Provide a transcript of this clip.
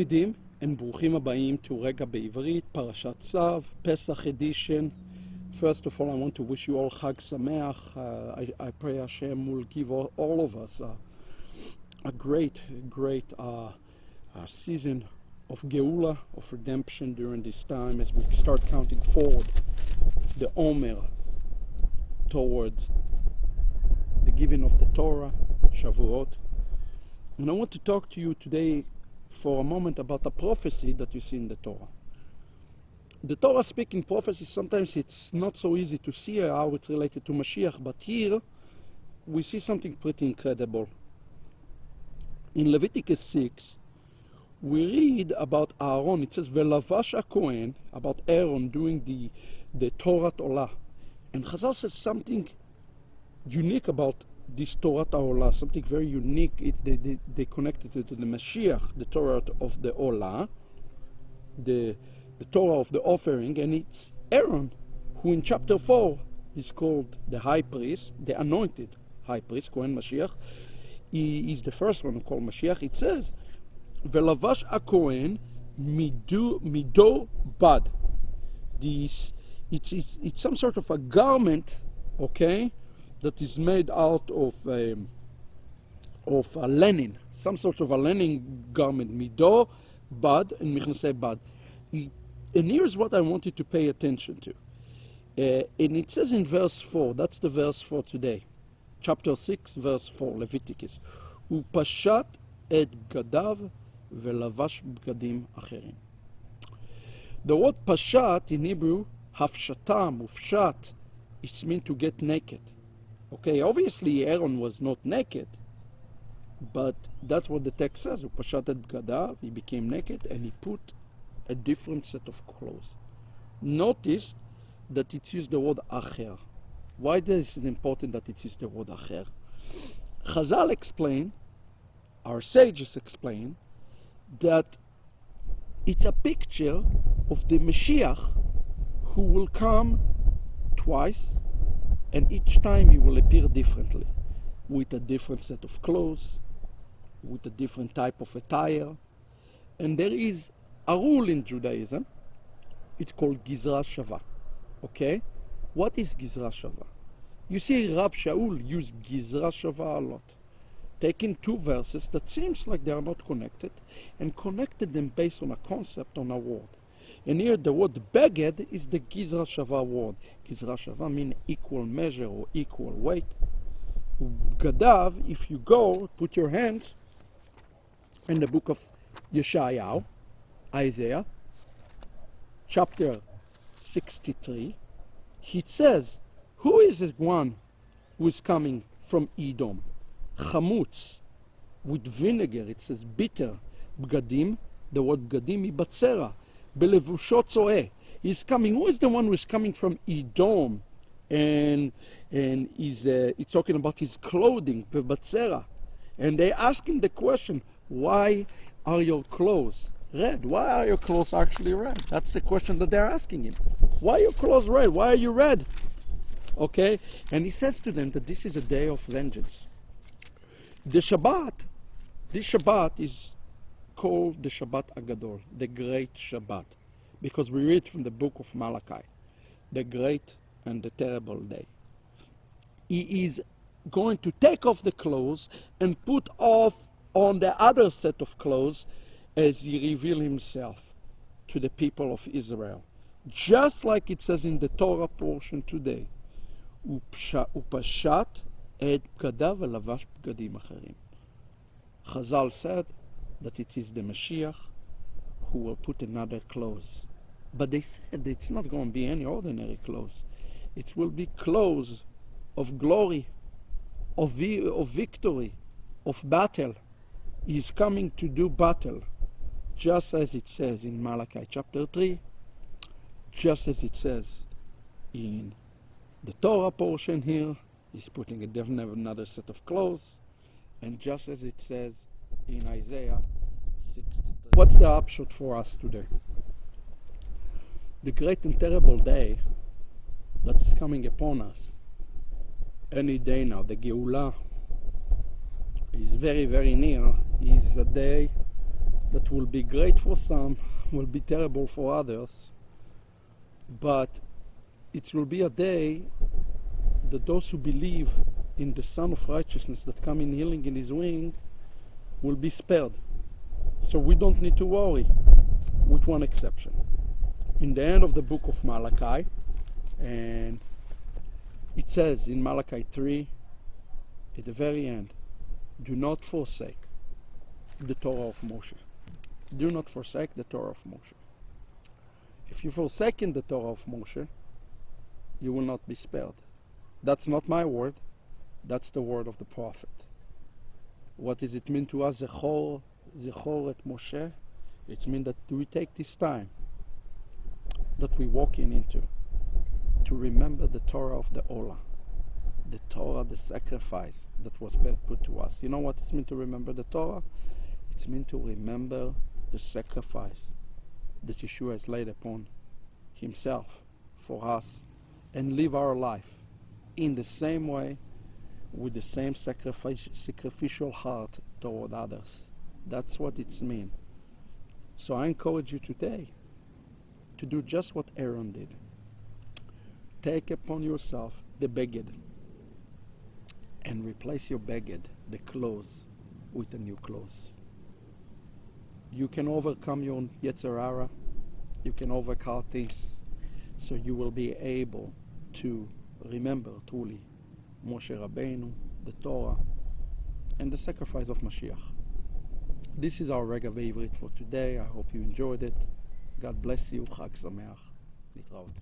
תלמידים, and ברוכים הבאים to Regah Bivrit Parashat Tzav, Pesach edition. First of all, I want to wish you all Chag Sameach. I pray Hashem will give all of us a great season of Geula, of redemption during this time as we start counting forward the Omer towards the giving of the Torah, Shavuot. And I want to talk to you today for a moment about a prophecy that you see in the Torah. The Torah speaking prophecy, sometimes it's not so easy to see how it's related to Mashiach, but here we see something pretty incredible. In Leviticus 6, we read about Aaronne. It says, Velavash HaKohen, about Aaron doing the Torah Olah. And Chazal says something unique about this Torah Olah, something very unique. They connected it to the Mashiach, the Torah of the Olah, the Torah of the offering, and it's Aaron, who in chapter 4 is called the high priest, the anointed high priest, Kohen Mashiach. He is the first one who called Mashiach. It says, Velavash HaKohen mido bad. It's some sort of a garment, okay, that is made out of a linen, some sort of a linen garment, mido bad and michnasei bad. And here's what I want you to pay attention to. And it says in verse 4, that's the verse for today, chapter 6, verse 4, Leviticus, Upashat et gadav velavash bgadim acherim. The word pashat in Hebrew, hafshatam, ufshat, it's meant to get naked. Okay, obviously Aaron was not naked, but that's what the text says. Upashat et bgadav, he became naked and he put a different set of clothes. Notice that it used the word acher. Why is it important that it used the word acher? Chazal explain, our sages explain, that it's a picture of the Mashiach who will come twice, and each time he will appear differently, with a different set of clothes, with a different type of attire. And there is a rule in Judaism, it's called Gizra Shava. Okay? What is Gizra Shava? You see Rav Shaul use Gizra Shava a lot, taking two verses that seems like they are not connected and connected them based on a concept, on a word. And here the word beged is the Gizra Shava word. Gizra Shava means equal measure or equal weight. Gadav, if you go, put your hands in the book of Yeshayahu, Isaiah, chapter 63, he says, who is the one who is coming from Edom? Chamutz, with vinegar, it says bitter. Bgadim, the word bgadim, ibatzera. Belevushot zoeh. He's coming. Who is the one who is coming from Edom? And he's talking about his clothing, bebatzera. And they ask him the question, why are your clothes red? Why are your clothes actually red? That's the question that they're asking him. Why are your clothes red? Why are you red? Okay? And he says to them that this is a day of vengeance. The Shabbat, this Shabbat is called the Shabbat Agadol, the Great Shabbat, because we read from the book of Malachi, the great and the terrible day. He is going to take off the clothes and put off on the other set of clothes as he reveals himself to the people of Israel. Just like it says in the Torah portion today, Upashat et bgadav velavash bgadim acherim. Chazal said that it is the Mashiach who will put another clothes. But they said it's not going to be any ordinary clothes. It will be clothes of glory, of victory, of battle. He's coming to do battle, just as it says in Malachi chapter 3, just as it says in the Torah portion here. He's putting another set of clothes, and just as it says in Isaiah 63. What's the upshot for us today? The great and terrible day that is coming upon us any day now, the Geula, is very, very near. Is a day that will be great for some, will be terrible for others, but it will be a day that those who believe in the Son of Righteousness that come in healing in his wing will be spared. So we don't need to worry, with one exception. In the end of the book of Malachi, and it says in Malachi 3, at the very end, do not forsake the Torah of Moshe. Do not forsake the Torah of Moshe. If you forsake the Torah of Moshe, you will not be spared. That's not my word. That's the word of the prophet. What does it mean to us? Zechor et Moshe. It means that we take this time that we walk into to remember the Torah of the Olah, the Torah, the sacrifice that was put to us. You know what it means to remember the Torah? It means to remember the sacrifice that Yeshua has laid upon himself for us and live our life in the same way, with the same sacrificial heart toward others. That's what it means. So I encourage you today to do just what Aaronne did. Take upon yourself the beged and replace your beged, the clothes, with a new clothes. You can overcome your Yetzer Hara. You can overcome things, so you will be able to remember truly Moshe Rabbeinu, the Torah, and the sacrifice of Mashiach. This is our Regah Bivrit for today. I hope you enjoyed it. God bless you. Chag Sameach. Litraot.